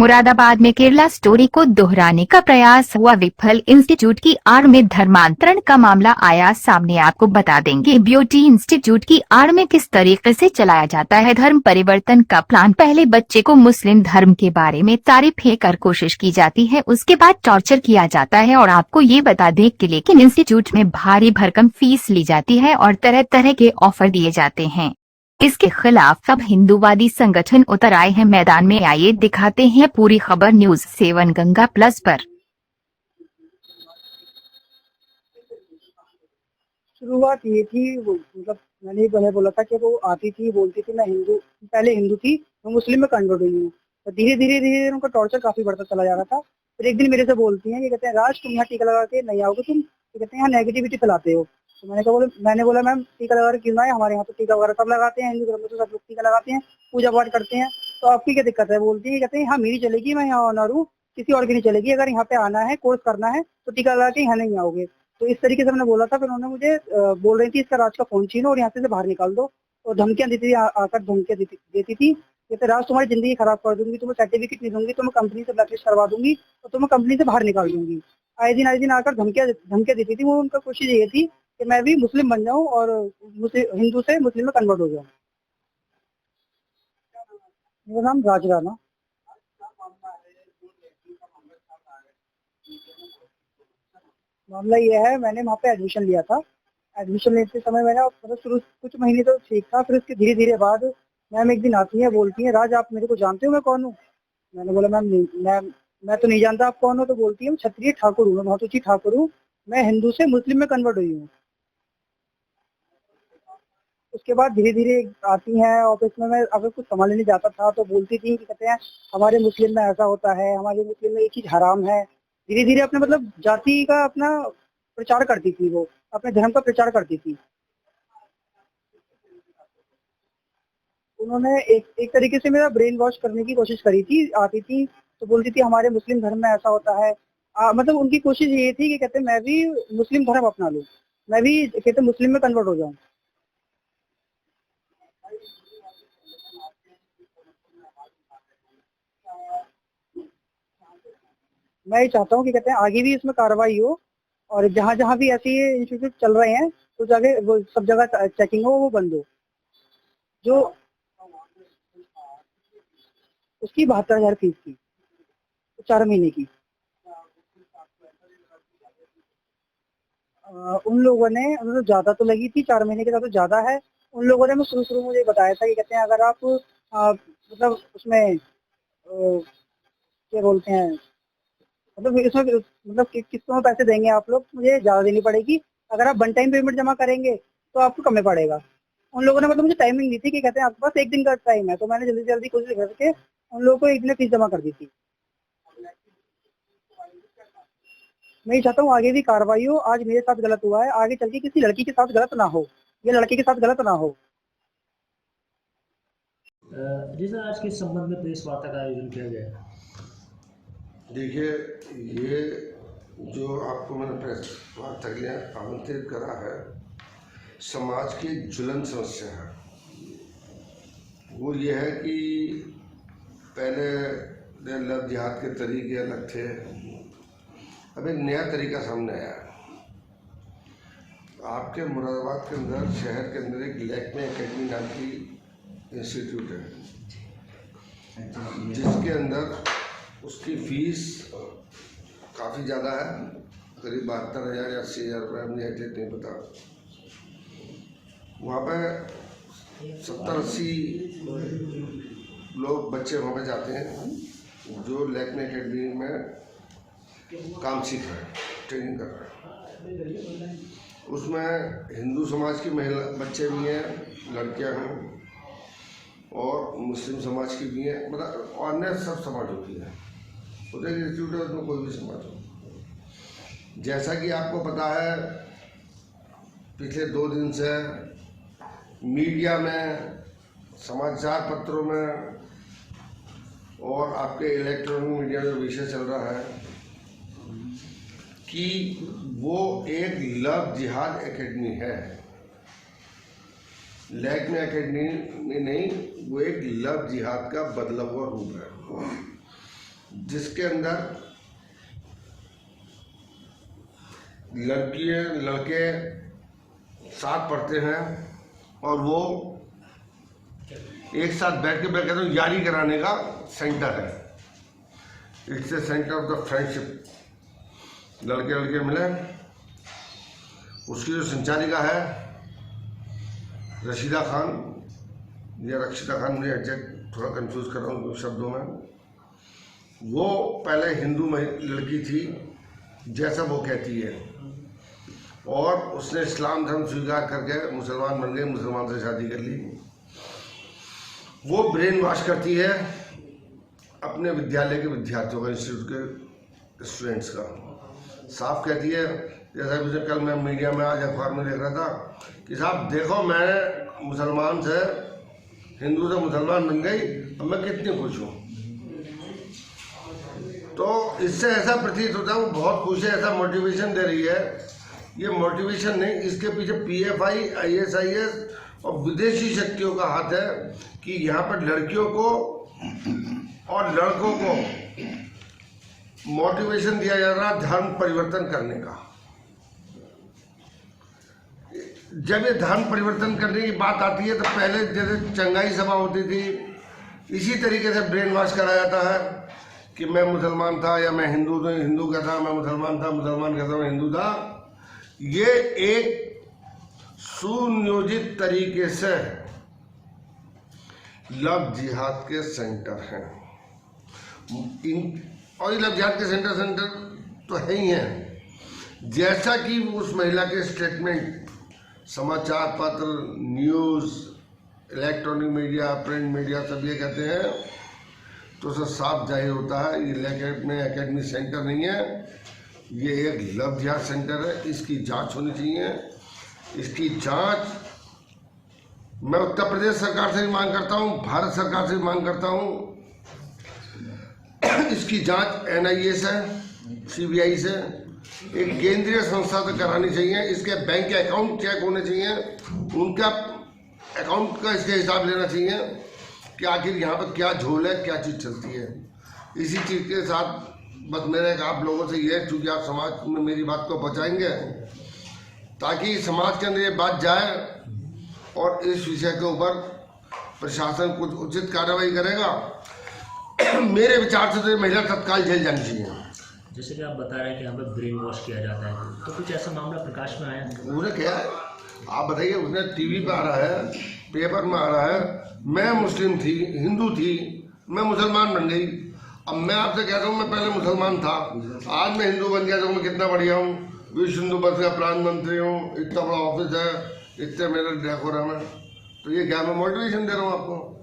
मुरादाबाद में केरला स्टोरी को दोहराने का प्रयास हुआ विफल। इंस्टीट्यूट की आड़ में धर्मांतरण का मामला आया सामने। आपको बता देंगे ब्यूटी इंस्टीट्यूट की आड़ में किस तरीके से चलाया जाता है धर्म परिवर्तन का प्लान। पहले बच्चे को मुस्लिम धर्म के बारे में तारीफ कर कोशिश की जाती है, उसके बाद टॉर्चर किया जाता है। और आपको ये बता दें कि लेकिन इंस्टीट्यूट में भारी भरकम फीस ली जाती है और तरह तरह के ऑफर दिए जाते हैं। इसके खिलाफ अब हिंदूवादी संगठन उतर आए हैं मैदान में। आइए दिखाते हैं पूरी खबर न्यूज़ 7 गंगा प्लस पर। शुरुआत ये थी मतलब मैंने पहले बोला था कि वो आती थी, बोलती थी मैं हिंदू, पहले हिंदू थी तो मुस्लिम में कन्वर्ट हुई हूँ। तो धीरे धीरे धीरे उनका टॉर्चर काफी बढ़ता चला जा रहा था। फिर एक दिन मेरे से बोलती हैं, ये कहते हैं राज तुम यहाँ टीका लगा के नहीं आओगे, तुम ये कहते हैं यहाँ नेगेटिविटी फैलाते हो। तो मैंने बोला मैम टीका लगा के क्यों ना है, हमारे यहाँ तो टीका वगैरह सब लगाते हैं, हिंदू धर्म में तो सब लोग टीका लगाते हैं, पूजा पाठ करते हैं, तो आपकी क्या दिक्कत है। बोलती है कहते हैं हाँ मेरी चलेगी, मैं यहाँ ऑनर हूँ, किसी और की नहीं चलेगी, अगर यहाँ पे आना है कोर्स करना है तो टीका लगा के यहाँ नहीं आओगे। तो इस तरीके से मैंने बोला था। फिर उन्होंने मुझे बोल रही थी इसका राज का फोन छीनो और यहाँ से बाहर निकाल दो, और धमकियां देती थी, आकर धमकियां देती थी। कहते राज तुम्हारी जिंदगी खराब कर दूंगी, तुम्हें सर्टिफिकेट नहीं दूंगी, तुम्हें कंपनी से ब्लैकलिस्ट करवा दूंगी और तुम्हें कंपनी से बाहर निकाल दूंगी। आए दिन आकर धमकियां देती थी। वो उनका कोशिश ये थी कि मैं भी मुस्लिम बन जाऊं और हिंदू से मुस्लिम में कन्वर्ट हो जाऊं। मेरा नाम राज राणा। मामला ये है, मैंने वहाँ पे एडमिशन लिया था। एडमिशन लेते समय मैंने मतलब शुरू कुछ महीने तो ठीक था, फिर उसके धीरे धीरे बाद मैम एक दिन आती है, बोलती है राज आप मेरे को जानते हो मैं कौन हूँ। मैंने बोला मैम मैं तो नहीं जानता आप कौन हो। तो बोलती है क्षत्रिय ठाकुर हूँ, मैं बहुत ऊंची ठाकुर हूँ, मैं हिंदू से मुस्लिम में कन्वर्ट हुई हूँ। उसके बाद धीरे धीरे आती हैं ऑफिस में। मैं अगर कुछ संभालने नहीं जाता था तो बोलती थी कि कहते हैं हमारे मुस्लिम में ऐसा होता है, हमारे मुस्लिम में ये चीज हराम है। धीरे धीरे अपने मतलब जाति का अपना प्रचार करती थी, वो अपने धर्म का प्रचार करती थी। उन्होंने एक तरीके से मेरा ब्रेन वॉश करने की कोशिश करी थी। आती थी तो बोलती थी हमारे मुस्लिम धर्म में ऐसा होता है। मतलब उनकी कोशिश ये थी कि कहते मैं भी मुस्लिम धर्म अपना लूं, मैं भी कहते मुस्लिम में कन्वर्ट हो जाऊं। मैं ये चाहता हूँ कि कहते हैं आगे भी इसमें कार्रवाई हो, और जहाँ जहाँ भी ऐसे इंस्टीट्यूट चल रहे हैं तो जाके वो सब जगह चेकिंग हो, वो बंद हो। जो उसकी 72,000 फीस थी, 4 महीने की। उन लोगों ने मतलब ज्यादा तो लगी थी, 4 महीने के साथ तो ज्यादा है। उन लोगों ने शुरू मुझे बताया था कि कहते हैं अगर आप मतलब उसमें क्या बोलते हैं, मतलब इसमें मतलब किस्तों में पैसे देंगे आप लोग, मुझे ज्यादा देनी पड़ेगी। अगर आप वन टाइम पेमेंट जमा करेंगे तो आपको कम में पड़ेगा। उन लोगों ने मतलब मुझे टाइमिंग दी थी कि कहते हैं आपके पास एक दिन का टाइम है, तो मैंने जल्दी जल्दी कोशिश करके उन लोगों को एक दिन फीस जमा कर दी थी। मैं ये चाहता हूँ आगे भी कार्रवाई हो। आज मेरे साथ गलत हुआ है, आगे चल के किसी लड़की के साथ गलत ना हो, या लड़के के साथ गलत ना हो। जी सर, आज किस संबंध में प्रेस वार्ता का आयोजन किया गया है? देखिए, ये जो आपको मैंने प्रेस वार्ता के लिए आमंत्रित करा है, समाज की ज्वलन समस्या है। वो ये है कि पहले लव जिहाद के तरीके अलग थे, अब एक नया तरीका सामने आया है। आपके मुरादाबाद के अंदर, शहर के अंदर एक लैक्मे एकेडमी नाम की इंस्टीट्यूट है, जिसके अंदर उसकी फीस काफ़ी ज़्यादा है, करीब 72,000 या 80,000 रुपये, मुझे एग्जैक्ट नहीं पता। वहाँ पे 70-80 लोग बच्चे वहाँ पे जाते हैं जो लैक्मे एकेडमी में काम सीख रहे हैं, ट्रेनिंग कर रहे हैं। उसमें हिंदू समाज की महिला बच्चे भी हैं, लड़कियां हैं, और मुस्लिम समाज की भी हैं, मतलब अन्य सब समाजों की है। उधर इंस्टीट्यूट है, उसमें कोई भी समाज हो। जैसा कि आपको पता है, पिछले 2 दिन से मीडिया में, समाचार पत्रों में और आपके इलेक्ट्रॉनिक मीडिया में विषय चल रहा है कि वो एक लव जिहाद एकेडमी है। लैक्मे एकेडमी में नहीं, वो एक लव जिहाद का बदला हुआ रूप है। जिसके अंदर लड़कियां लड़के साथ पढ़ते हैं और वो एक साथ बैठ के यारी कराने का सेंटर है। It's a centre of the friendship. लड़के लड़के मिले। उसकी जो संचालिका है रशीदा खान या रक्षिता खान, मुझे एग्जैक्ट थोड़ा कंफ्यूज कर रहा हूँ शब्दों में, वो पहले हिंदू लड़की थी जैसा वो कहती है, और उसने इस्लाम धर्म स्वीकार करके मुसलमान बन गई, मुसलमान से शादी कर ली। वो ब्रेन वॉश करती है अपने विद्यालय के विद्यार्थियों का, इंस्टीट्यूट के स्टूडेंट्स का। साफ कहती है, जैसा मुझे कल मैं मीडिया में आज अखबार में देख रहा था कि साहब देखो मैं मुसलमान से हिंदू से मुसलमान बन गई, अब मैं कितनी खुश हूँ। तो इससे ऐसा प्रतीत होता है वो बहुत खुश है, ऐसा मोटिवेशन दे रही है। ये मोटिवेशन नहीं, इसके पीछे PFI, ISIS और विदेशी शक्तियों का हाथ है कि यहाँ पर लड़कियों को और लड़कों को मोटिवेशन दिया जा रहा धर्म परिवर्तन करने का। जब ये धर्म परिवर्तन करने की बात आती है तो पहले जैसे चंगाई सभा होती थी, इसी तरीके से ब्रेन वॉश कराया जाता है कि मैं मुसलमान था या मैं हिंदू था, हिंदू का था मैं मुसलमान था, मुसलमान का था मैं हिंदू था। ये एक सुनियोजित तरीके से लव जिहाद के सेंटर हैं। और ये लव जिहाद के सेंटर तो है ही हैं। जैसा कि उस महिला के स्टेटमेंट समाचार पत्र, news, electronic media, print media सब ये कहते हैं, तो उससे साफ जाहिर होता है ये लैकेट में एकेडमी सेंटर नहीं है, ये एक लव जिहाद सेंटर है। इसकी जांच होनी चाहिए। इसकी जांच मैं उत्तर प्रदेश सरकार से भी मांग करता हूँ, भारत सरकार से भी मांग करता हूँ। इसकी जांच NIA से, CBI से, एक केंद्रीय संस्था से करानी चाहिए। इसके बैंक के अकाउंट चेक होने चाहिए, उनका अकाउंट का इसके हिसाब लेना चाहिए कि आखिर यहाँ पर क्या झोल है, क्या चीज़ चलती है। इसी चीज़ के साथ बस मेरा एक आप लोगों से ये है, चूँकि आप समाज में मेरी बात को पहुँचाएंगे ताकि समाज के अंदर ये बात जाए और इस विषय के ऊपर प्रशासन कुछ उचित कार्रवाई करेगा। मेरे विचार से तो ये महिला तत्काल जेल जानी चाहिए। जैसे कि आप बता रहे हैं कि यहाँ पर ब्रेन वॉश किया जाता है, तो कुछ ऐसा मामला प्रकाश में आया? उसने क्या है आप बताइए। उसने TV पे आ रहा है, पेपर में आ रहा है, मैं मुस्लिम थी, हिंदू थी, मैं मुसलमान बन गई। अब मैं आपसे कहता हूँ मैं पहले मुसलमान था, आज मैं हिंदू बन गया तो मैं कितना बढ़िया हूँ, विश्व हिंदू परिषद का प्रधानमंत्री हूँ, इतना बड़ा ऑफिस है, इतने मेरे डेकोरम है। तो ये क्या मैं मोटिवेशन दे रहा हूँ आपको?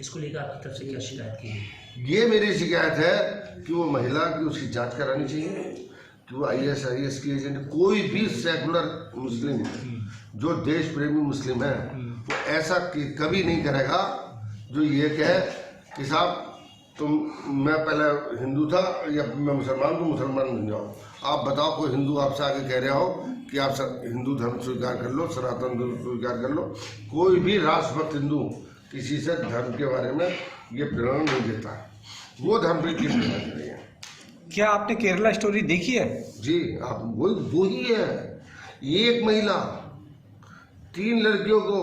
इसको लेकर आपकी तरफ से क्या शिकायत की है? ये मेरी शिकायत है कि वो महिला की उसकी जांच करानी चाहिए कि वो ISIS की एजेंट, कोई भी सेकुलर मुस्लिम जो देश प्रेमी मुस्लिम है वो ऐसा कभी नहीं करेगा जो ये कहे कि साहब मैं पहले हिंदू था या मैं मुसलमान तो मुसलमान बन जाओ। आप बताओ कोई हिंदू आपसे आगे कह रहा हो कि आप हिंदू धर्म स्वीकार कर लो, सनातन धर्म स्वीकार कर लो। कोई भी राष्ट्रभक्त हिंदू किसी से धर्म के बारे में ये प्रेरणा नहीं देता, वो धर्म की प्रेरणा दे रही है। क्या आपने केरला स्टोरी देखी है? जी, आप वो ही है। एक महिला 3 लड़कियों को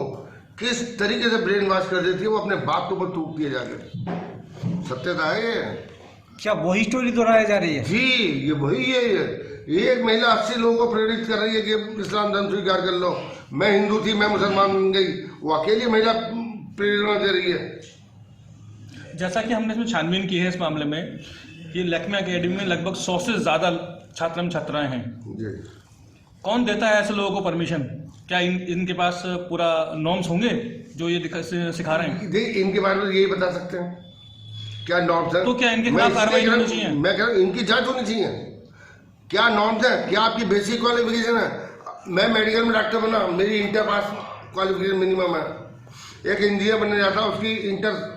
किस तरीके से ब्रेन वॉश कर देती है, वो अपने बाप के ऊपर थूक दिए जाकर। सत्यता है ये। क्या वही स्टोरी दोहराई जा रही है? जी, ये वही है। ये एक महिला 80 लोगों को प्रेरित कर रही है कि इस्लाम धर्म स्वीकार कर लो। मैं हिंदू थी, मैं मुसलमान बन गई, वो अकेली महिला प्रेरणा दे रही है। जैसा कि हमने इसमें छानबीन की है इस मामले में, ये लक्ष्मी एकेडमी में लगभग 100 से ज़्यादा छात्र एवं छात्राएं हैं। जी, कौन देता है ऐसे लोगों को परमिशन? क्या इनके पास पूरा नॉर्म्स होंगे जो ये सिखा रहे हैं? इनके बारे में यही बता सकते हैं क्या नॉर्म्स है। तो क्या इनके खिलाफ कार्रवाई होनी चाहिए? मैं कह रहा हूँ इनकी जांच होनी चाहिए। क्या नॉर्म्स है, क्या आपकी बेसिक क्वालिफिकेशन है। मैं मेडिकल में डॉक्टर बना, मेरी इंटर पास क्वालिफिकेशन मिनिमम है। एक इंजीनियर बनने जाता है उसकी इंटर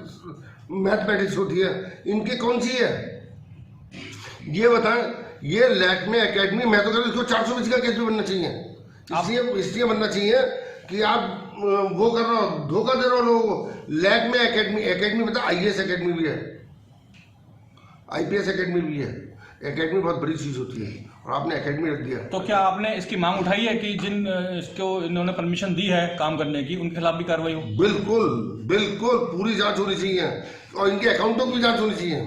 मैथमेटिक्स होती है, इनकी कौन सी है ये बताएं। ये लैक्मे एकेडमी, मैं तो कहता हूँ इसको 420 का केस भी बनना चाहिए। इसलिए बनना चाहिए कि आप वो कर रहे हो, धोखा दे रहे हो लोगों को। लैक्मे एकेडमी मतलब IAS एकेडमी भी है। IPS एकेडमी भी है। एकेडमी बहुत बड़ी चीज़ होती है और आपने एकेडमी रख दिया। तो क्या आपने इसकी मांग उठाई है कि जिन इसको इन्होंने परमिशन दी है काम करने की, उनके खिलाफ भी कार्रवाई हो? बिल्कुल बिल्कुल, पूरी जांच होनी चाहिए और इनके अकाउंटों की भी जांच होनी चाहिए।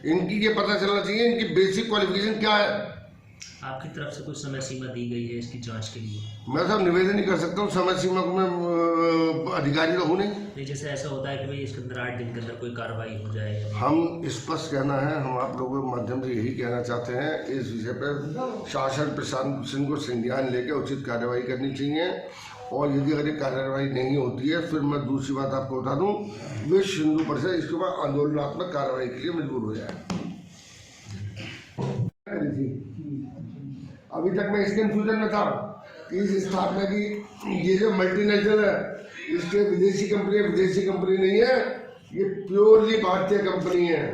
इनकी ये पता चलना चाहिए इनकी बेसिक क्वालिफिकेशन क्या है। आपकी तरफ से कुछ समय सीमा दी गई है इसकी जांच के लिए? मैं साहब निवेदन ही कर सकता हूँ, समय सीमा को मैं अधिकारी तो हूँ नहीं। जैसे ऐसा होता है कि भाई इसके अंदर 8 दिन के अंदर कोई कार्रवाई हो जाए। हम स्पष्ट कहना है, हम आप लोगों के माध्यम से यही कहना चाहते हैं, इस विषय पर शासन प्रशासन को संज्ञान लेकर उचित कार्रवाई करनी चाहिए और यदि अगर ये कार्रवाई नहीं होती है फिर मैं दूसरी बात आपको बता दूं, विश्व हिंदू परिषद इसके बाद आंदोलनात्मक कार्रवाई के लिए मजबूर हो जाए। अभी तक मैं इस कंफ्यूजन में था कि इस स्थापना की ये जो मल्टीनेशनल है इसके विदेशी कंपनी नहीं है, ये प्योरली भारतीय कंपनी है।